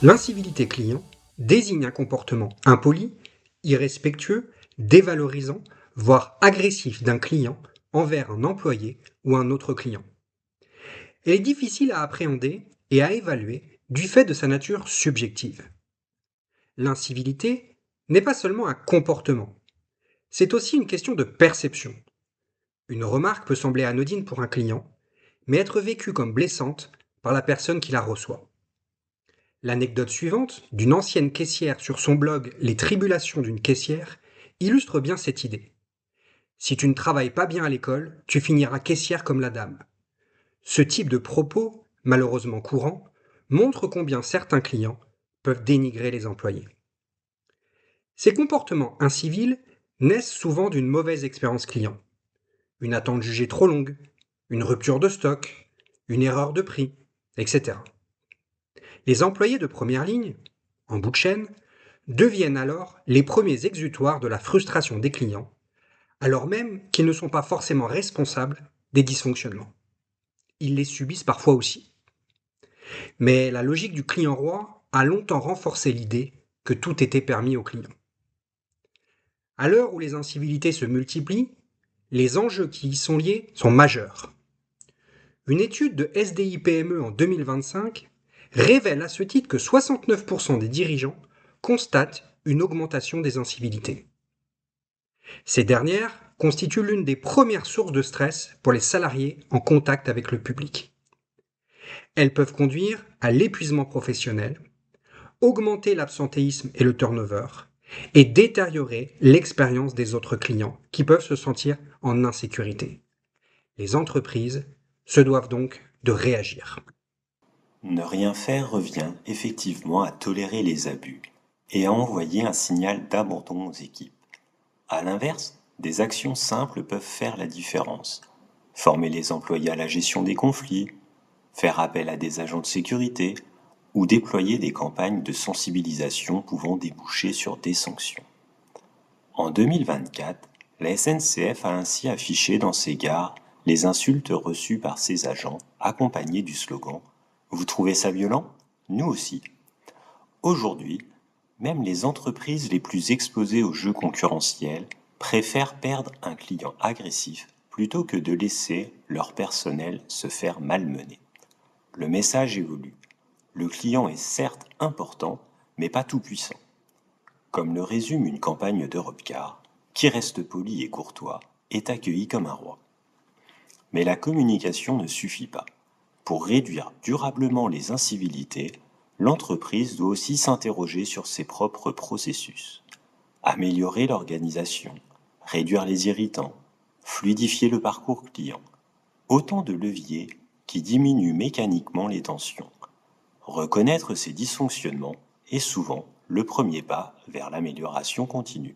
L'incivilité client désigne un comportement impoli, irrespectueux, dévalorisant, voire agressif d'un client envers un employé ou un autre client. Elle est difficile à appréhender et à évaluer du fait de sa nature subjective. L'incivilité n'est pas seulement un comportement, c'est aussi une question de perception. Une remarque peut sembler anodine pour un client, mais être vécue comme blessante par la personne qui la reçoit. L'anecdote suivante, d'une ancienne caissière sur son blog Les tribulations d'une caissière, illustre bien cette idée. Si tu ne travailles pas bien à l'école, tu finiras caissière comme la dame. Ce type de propos, malheureusement courant, montre combien certains clients peuvent dénigrer les employés. Ces comportements incivils naissent souvent d'une mauvaise expérience client. Une attente jugée trop longue, une rupture de stock, une erreur de prix, etc. Les employés de première ligne, en bout de chaîne, deviennent alors les premiers exutoires de la frustration des clients, alors même qu'ils ne sont pas forcément responsables des dysfonctionnements. Ils les subissent parfois aussi. Mais la logique du client roi a longtemps renforcé l'idée que tout était permis aux clients. À l'heure où les incivilités se multiplient, les enjeux qui y sont liés sont majeurs. Une étude de SDI-PME en 2025 révèle à ce titre que 69% des dirigeants constatent une augmentation des incivilités. Ces dernières constituent l'une des premières sources de stress pour les salariés en contact avec le public. Elles peuvent conduire à l'épuisement professionnel, augmenter l'absentéisme et le turnover, et détériorer l'expérience des autres clients qui peuvent se sentir en insécurité. Les entreprises se doivent donc de réagir. Ne rien faire revient effectivement à tolérer les abus et à envoyer un signal d'abandon aux équipes. À l'inverse, des actions simples peuvent faire la différence. Former les employés à la gestion des conflits, faire appel à des agents de sécurité ou déployer des campagnes de sensibilisation pouvant déboucher sur des sanctions. En 2024, la SNCF a ainsi affiché dans ses gares les insultes reçues par ses agents, accompagnées du slogan « Vous trouvez ça violent? Nous aussi ». Aujourd'hui, même les entreprises les plus exposées aux jeux concurrentiels préfèrent perdre un client agressif plutôt que de laisser leur personnel se faire malmener. Le message évolue. Le client est certes important, mais pas tout puissant. Comme le résume une campagne d'Europecar, qui reste poli et courtois est accueilli comme un roi. Mais la communication ne suffit pas. Pour réduire durablement les incivilités, l'entreprise doit aussi s'interroger sur ses propres processus. Améliorer l'organisation, réduire les irritants, fluidifier le parcours client. Autant de leviers qui diminuent mécaniquement les tensions. Reconnaître ces dysfonctionnements est souvent le premier pas vers l'amélioration continue.